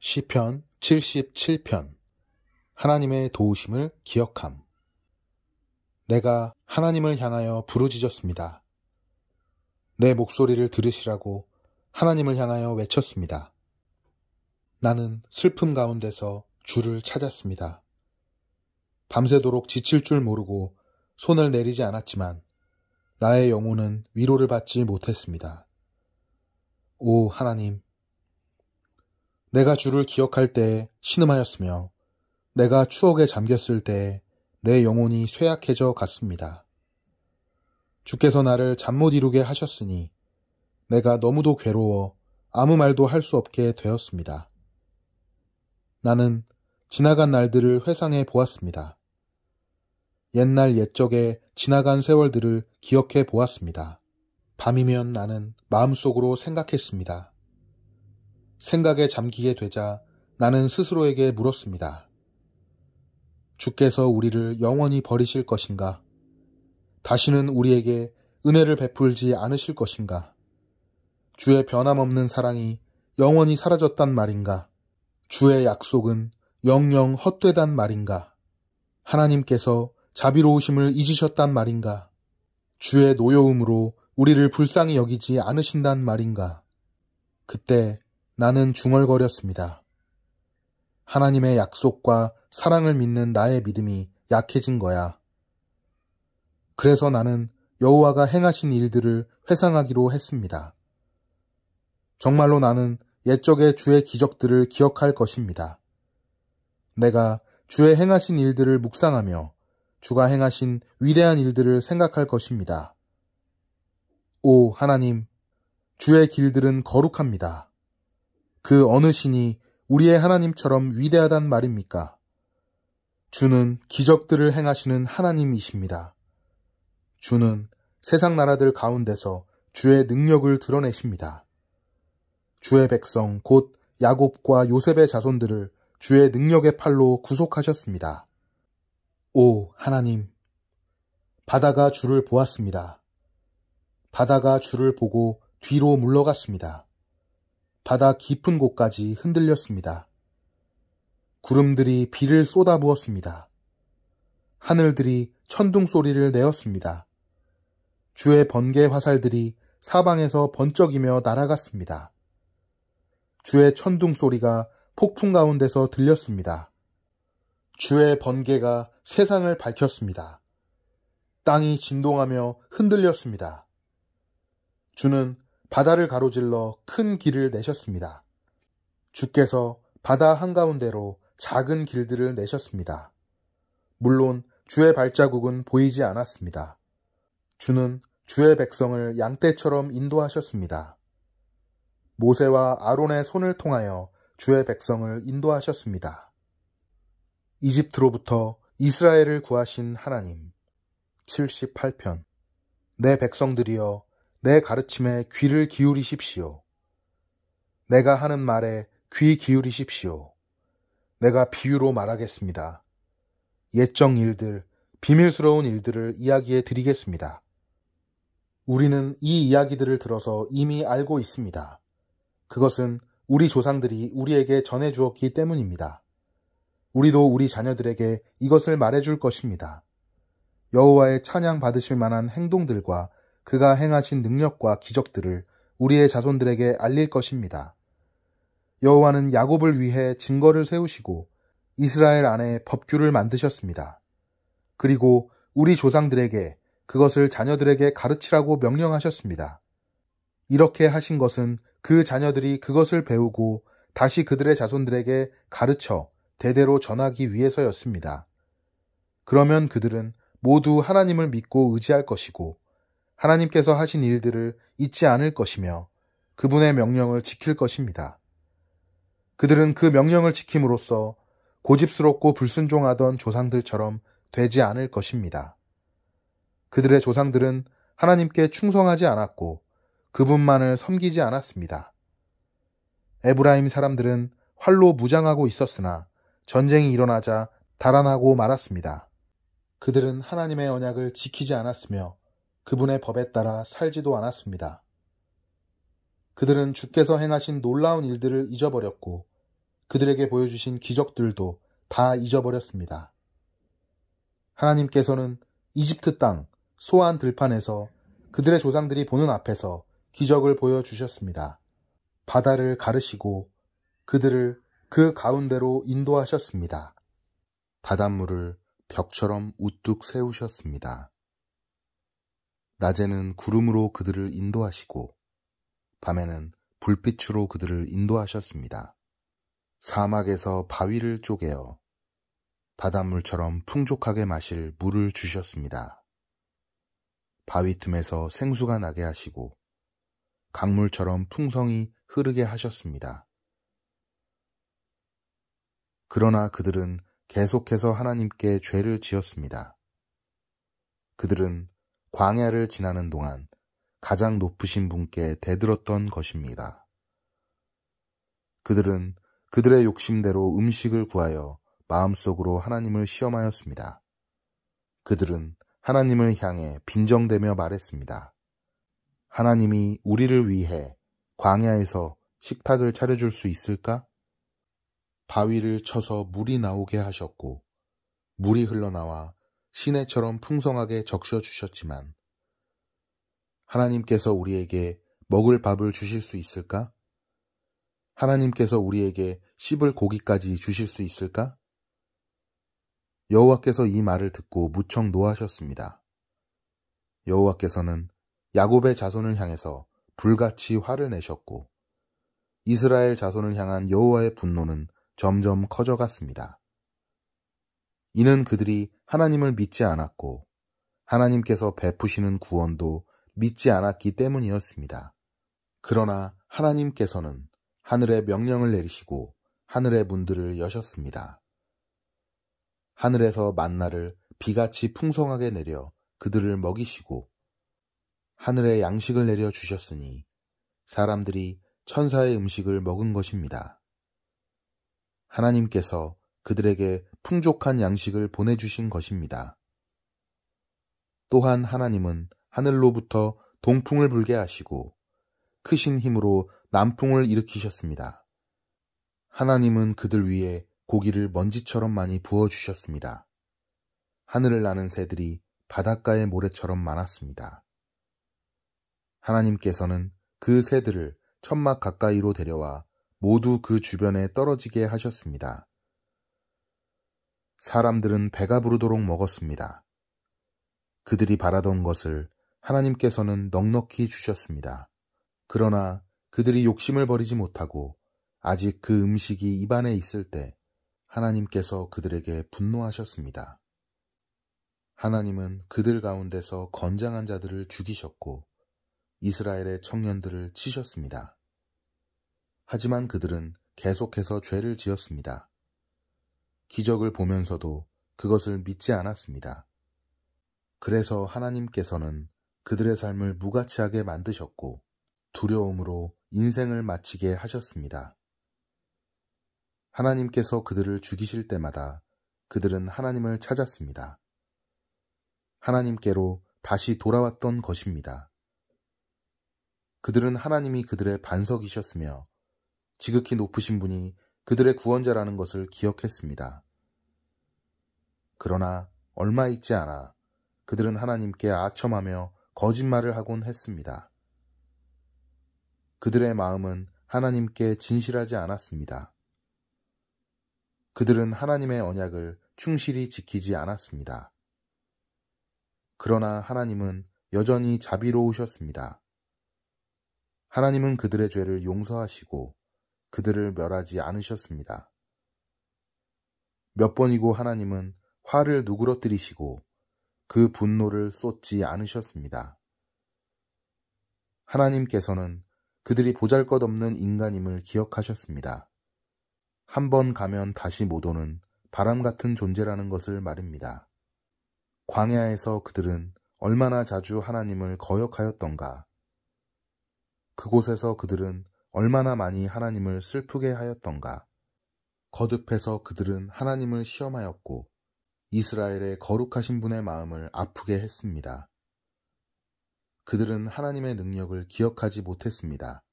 시편 77편. 하나님의 도우심을 기억함. 내가 하나님을 향하여 부르짖었습니다. 내 목소리를 들으시라고 하나님을 향하여 외쳤습니다. 나는 슬픔 가운데서 주를 찾았습니다. 밤새도록 지칠 줄 모르고 손을 내리지 않았지만 나의 영혼은 위로를 받지 못했습니다. 오 하나님, 내가 주를 기억할 때에 신음하였으며 내가 추억에 잠겼을 때에 내 영혼이 쇠약해져 갔습니다. 주께서 나를 잠 못 이루게 하셨으니 내가 너무도 괴로워 아무 말도 할 수 없게 되었습니다. 나는 지나간 날들을 회상해 보았습니다. 옛날 옛적에 지나간 세월들을 기억해 보았습니다. 밤이면 나는 마음속으로 생각했습니다. 생각에 잠기게 되자 나는 스스로에게 물었습니다. 주께서 우리를 영원히 버리실 것인가? 다시는 우리에게 은혜를 베풀지 않으실 것인가? 주의 변함없는 사랑이 영원히 사라졌단 말인가? 주의 약속은 영영 헛되단 말인가? 하나님께서 자비로우심을 잊으셨단 말인가? 주의 노여움으로 우리를 불쌍히 여기지 않으신단 말인가? 그때 나는 중얼거렸습니다. 하나님의 약속과 사랑을 믿는 나의 믿음이 약해진 거야. 그래서 나는 여호와가 행하신 일들을 회상하기로 했습니다. 정말로 나는 옛적의 주의 기적들을 기억할 것입니다. 내가 주의 행하신 일들을 묵상하며 주가 행하신 위대한 일들을 생각할 것입니다. 오 하나님, 주의 길들은 거룩합니다. 그 어느 신이 우리의 하나님처럼 위대하단 말입니까? 주는 기적들을 행하시는 하나님이십니다. 주는 세상 나라들 가운데서 주의 능력을 드러내십니다. 주의 백성 곧 야곱과 요셉의 자손들을 주의 능력의 팔로 구속하셨습니다. 오 하나님, 바다가 주를 보았습니다. 바다가 주를 보고 뒤로 물러갔습니다. 바다 깊은 곳까지 흔들렸습니다. 구름들이 비를 쏟아부었습니다. 하늘들이 천둥 소리를 내었습니다. 주의 번개 화살들이 사방에서 번쩍이며 날아갔습니다. 주의 천둥 소리가 폭풍 가운데서 들렸습니다. 주의 번개가 세상을 밝혔습니다. 땅이 진동하며 흔들렸습니다. 주는 바다를 가로질러 큰 길을 내셨습니다. 주께서 바다 한가운데로 작은 길들을 내셨습니다. 물론 주의 발자국은 보이지 않았습니다. 주는 주의 백성을 양떼처럼 인도하셨습니다. 모세와 아론의 손을 통하여 주의 백성을 인도하셨습니다. 이집트로부터 이스라엘을 구하신 하나님. 78편. 내 백성들이여, 내 가르침에 귀를 기울이십시오. 내가 하는 말에 귀 기울이십시오. 내가 비유로 말하겠습니다. 옛적 일들, 비밀스러운 일들을 이야기해 드리겠습니다. 우리는 이 이야기들을 들어서 이미 알고 있습니다. 그것은 우리 조상들이 우리에게 전해주었기 때문입니다. 우리도 우리 자녀들에게 이것을 말해줄 것입니다. 여호와의 찬양 받으실 만한 행동들과 그가 행하신 능력과 기적들을 우리의 자손들에게 알릴 것입니다. 여호와는 야곱을 위해 증거를 세우시고 이스라엘 안에 법규를 만드셨습니다. 그리고 우리 조상들에게 그것을 자녀들에게 가르치라고 명령하셨습니다. 이렇게 하신 것은 그 자녀들이 그것을 배우고 다시 그들의 자손들에게 가르쳐 대대로 전하기 위해서였습니다. 그러면 그들은 모두 하나님을 믿고 의지할 것이고 하나님께서 하신 일들을 잊지 않을 것이며 그분의 명령을 지킬 것입니다. 그들은 그 명령을 지킴으로써 고집스럽고 불순종하던 조상들처럼 되지 않을 것입니다. 그들의 조상들은 하나님께 충성하지 않았고 그분만을 섬기지 않았습니다. 에브라임 사람들은 활로 무장하고 있었으나 전쟁이 일어나자 달아나고 말았습니다. 그들은 하나님의 언약을 지키지 않았으며 그분의 법에 따라 살지도 않았습니다. 그들은 주께서 행하신 놀라운 일들을 잊어버렸고 그들에게 보여주신 기적들도 다 잊어버렸습니다. 하나님께서는 이집트 땅 소안 들판에서 그들의 조상들이 보는 앞에서 기적을 보여주셨습니다. 바다를 가르시고 그들을 그 가운데로 인도하셨습니다. 바닷물을 벽처럼 우뚝 세우셨습니다. 낮에는 구름으로 그들을 인도하시고 밤에는 불빛으로 그들을 인도하셨습니다. 사막에서 바위를 쪼개어 바닷물처럼 풍족하게 마실 물을 주셨습니다. 바위 틈에서 생수가 나게 하시고 강물처럼 풍성히 흐르게 하셨습니다. 그러나 그들은 계속해서 하나님께 죄를 지었습니다. 그들은 광야를 지나는 동안 가장 높으신 분께 대들었던 것입니다. 그들은 그들의 욕심대로 음식을 구하여 마음속으로 하나님을 시험하였습니다. 그들은 하나님을 향해 빈정대며 말했습니다. 하나님이 우리를 위해 광야에서 식탁을 차려줄 수 있을까? 바위를 쳐서 물이 나오게 하셨고 물이 흘러나와 시내처럼 풍성하게 적셔주셨지만 하나님께서 우리에게 먹을 밥을 주실 수 있을까? 하나님께서 우리에게 씹을 고기까지 주실 수 있을까? 여호와께서 이 말을 듣고 무척 노하셨습니다. 여호와께서는 야곱의 자손을 향해서 불같이 화를 내셨고 이스라엘 자손을 향한 여호와의 분노는 점점 커져갔습니다. 이는 그들이 하나님을 믿지 않았고 하나님께서 베푸시는 구원도 믿지 않았기 때문이었습니다. 그러나 하나님께서는 하늘에 명령을 내리시고 하늘의 문들을 여셨습니다. 하늘에서 만나를 비같이 풍성하게 내려 그들을 먹이시고 하늘에 양식을 내려 주셨으니 사람들이 천사의 음식을 먹은 것입니다. 하나님께서 그들에게 풍족한 양식을 보내주신 것입니다. 또한 하나님은 하늘로부터 동풍을 불게 하시고 크신 힘으로 남풍을 일으키셨습니다. 하나님은 그들 위에 고기를 먼지처럼 많이 부어주셨습니다. 하늘을 나는 새들이 바닷가의 모래처럼 많았습니다. 하나님께서는 그 새들을 천막 가까이로 데려와 모두 그 주변에 떨어지게 하셨습니다. 사람들은 배가 부르도록 먹었습니다. 그들이 바라던 것을 하나님께서는 넉넉히 주셨습니다. 그러나 그들이 욕심을 버리지 못하고 아직 그 음식이 입안에 있을 때 하나님께서 그들에게 분노하셨습니다. 하나님은 그들 가운데서 건장한 자들을 죽이셨고 이스라엘의 청년들을 치셨습니다. 하지만 그들은 계속해서 죄를 지었습니다. 기적을 보면서도 그것을 믿지 않았습니다. 그래서 하나님께서는 그들의 삶을 무가치하게 만드셨고 두려움으로 인생을 마치게 하셨습니다. 하나님께서 그들을 죽이실 때마다 그들은 하나님을 찾았습니다. 하나님께로 다시 돌아왔던 것입니다. 그들은 하나님이 그들의 반석이셨으며 지극히 높으신 분이 그들의 구원자라는 것을 기억했습니다. 그러나 얼마 있지 않아 그들은 하나님께 아첨하며 거짓말을 하곤 했습니다. 그들의 마음은 하나님께 진실하지 않았습니다. 그들은 하나님의 언약을 충실히 지키지 않았습니다. 그러나 하나님은 여전히 자비로우셨습니다. 하나님은 그들의 죄를 용서하시고 그들을 멸하지 않으셨습니다. 몇 번이고 하나님은 화를 누그러뜨리시고 그 분노를 쏟지 않으셨습니다. 하나님께서는 그들이 보잘것없는 인간임을 기억하셨습니다. 한 번 가면 다시 못 오는 바람 같은 존재라는 것을 말입니다. 광야에서 그들은 얼마나 자주 하나님을 거역하였던가. 그곳에서 그들은 얼마나 많이 하나님을 슬프게 하였던가. 거듭해서 그들은 하나님을 시험하였고 이스라엘의 거룩하신 분의 마음을 아프게 했습니다. 그들은 하나님의 능력을 기억하지 못했습니다.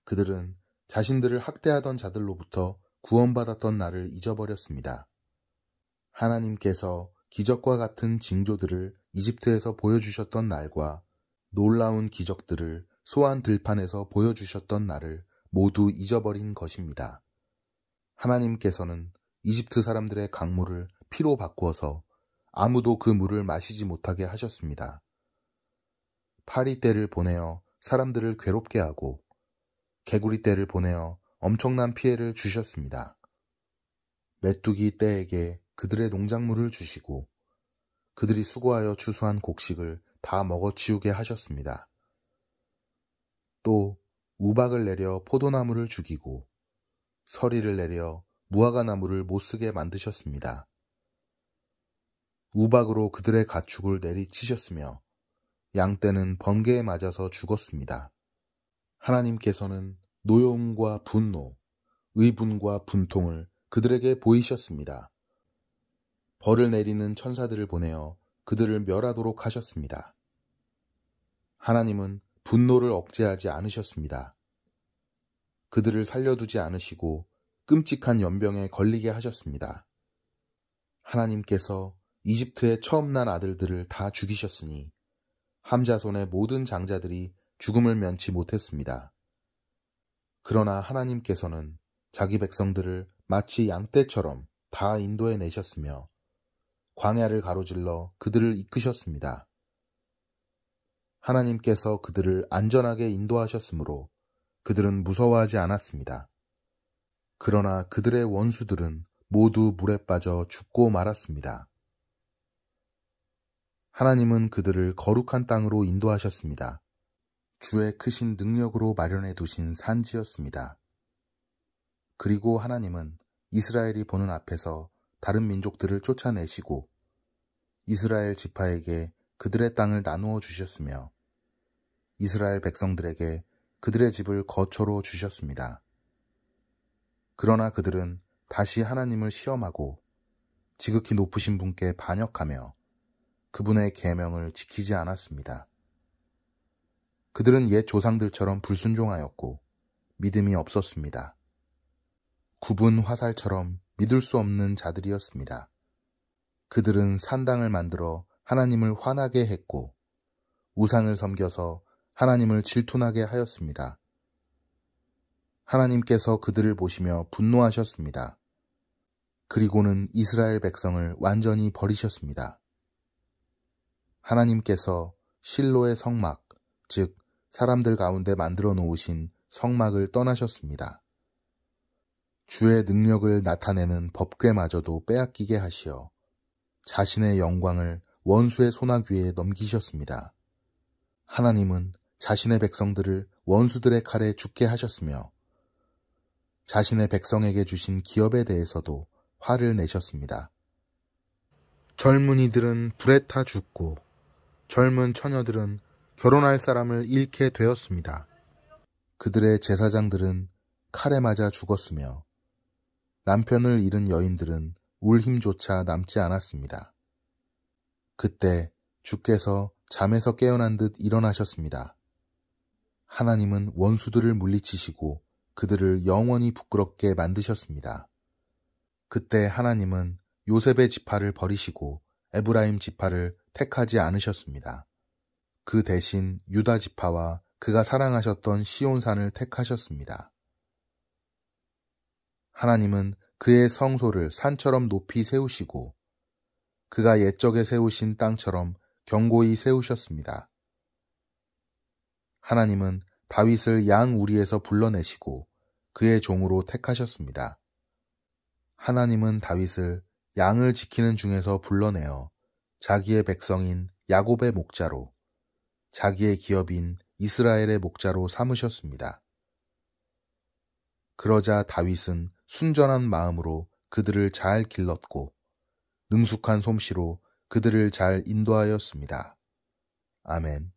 그들은 자신들을 학대하던 자들로부터 구원받았던 날을 잊어버렸습니다. 하나님께서 기적과 같은 징조들을 이집트에서 보여주셨던 날과 놀라운 기적들을 소안 들판에서 보여주셨던 날을 모두 잊어버린 것입니다. 하나님께서는 이집트 사람들의 강물을 피로 바꾸어서 아무도 그 물을 마시지 못하게 하셨습니다. 파리떼를 보내어 사람들을 괴롭게 하고 개구리떼를 보내어 엄청난 피해를 주셨습니다. 메뚜기 떼에게 그들의 농작물을 주시고 그들이 수고하여 추수한 곡식을 다 먹어치우게 하셨습니다. 또 우박을 내려 포도나무를 죽이고 서리를 내려 무화과나무를 못쓰게 만드셨습니다. 우박으로 그들의 가축을 내리치셨으며 양떼는 번개에 맞아서 죽었습니다. 하나님께서는 노여움과 분노, 의분과 분통을 그들에게 보이셨습니다. 벌을 내리는 천사들을 보내어 그들을 멸하도록 하셨습니다. 하나님은 분노를 억제하지 않으셨습니다. 그들을 살려두지 않으시고 끔찍한 연병에 걸리게 하셨습니다. 하나님께서 이집트의 처음 난 아들들을 다 죽이셨으니 함자손의 모든 장자들이 죽음을 면치 못했습니다. 그러나 하나님께서는 자기 백성들을 마치 양떼처럼 다 인도해 내셨으며 광야를 가로질러 그들을 이끄셨습니다. 하나님께서 그들을 안전하게 인도하셨으므로 그들은 무서워하지 않았습니다. 그러나 그들의 원수들은 모두 물에 빠져 죽고 말았습니다. 하나님은 그들을 거룩한 땅으로 인도하셨습니다. 주의 크신 능력으로 마련해 두신 산지였습니다. 그리고 하나님은 이스라엘이 보는 앞에서 다른 민족들을 쫓아내시고 이스라엘 지파에게 그들의 땅을 나누어 주셨으며 이스라엘 백성들에게 그들의 집을 거처로 주셨습니다. 그러나 그들은 다시 하나님을 시험하고 지극히 높으신 분께 반역하며 그분의 계명을 지키지 않았습니다. 그들은 옛 조상들처럼 불순종하였고 믿음이 없었습니다. 굽은 화살처럼 믿을 수 없는 자들이었습니다. 그들은 산당을 만들어 하나님을 화나게 했고 우상을 섬겨서 하나님을 질투나게 하였습니다. 하나님께서 그들을 보시며 분노하셨습니다. 그리고는 이스라엘 백성을 완전히 버리셨습니다. 하나님께서 실로의 성막, 즉 사람들 가운데 만들어 놓으신 성막을 떠나셨습니다. 주의 능력을 나타내는 법궤마저도 빼앗기게 하시어 자신의 영광을 원수의 손아귀에 넘기셨습니다. 하나님은 자신의 백성들을 원수들의 칼에 죽게 하셨으며 자신의 백성에게 주신 기업에 대해서도 화를 내셨습니다. 젊은이들은 불에 타 죽고 젊은 처녀들은 결혼할 사람을 잃게 되었습니다. 그들의 제사장들은 칼에 맞아 죽었으며 남편을 잃은 여인들은 울 힘조차 남지 않았습니다. 그때 주께서 잠에서 깨어난 듯 일어나셨습니다. 하나님은 원수들을 물리치시고 그들을 영원히 부끄럽게 만드셨습니다. 그때 하나님은 요셉의 지파를 버리시고 에브라임 지파를 택하지 않으셨습니다. 그 대신 유다 지파와 그가 사랑하셨던 시온산을 택하셨습니다. 하나님은 그의 성소를 산처럼 높이 세우시고 그가 옛적에 세우신 땅처럼 견고히 세우셨습니다. 하나님은 다윗을 양 우리에서 불러내시고 그의 종으로 택하셨습니다. 하나님은 다윗을 양을 지키는 중에서 불러내어 자기의 백성인 야곱의 목자로 자기의 기업인 이스라엘의 목자로 삼으셨습니다. 그러자 다윗은 순전한 마음으로 그들을 잘 길렀고 능숙한 솜씨로 그들을 잘 인도하였습니다. 아멘.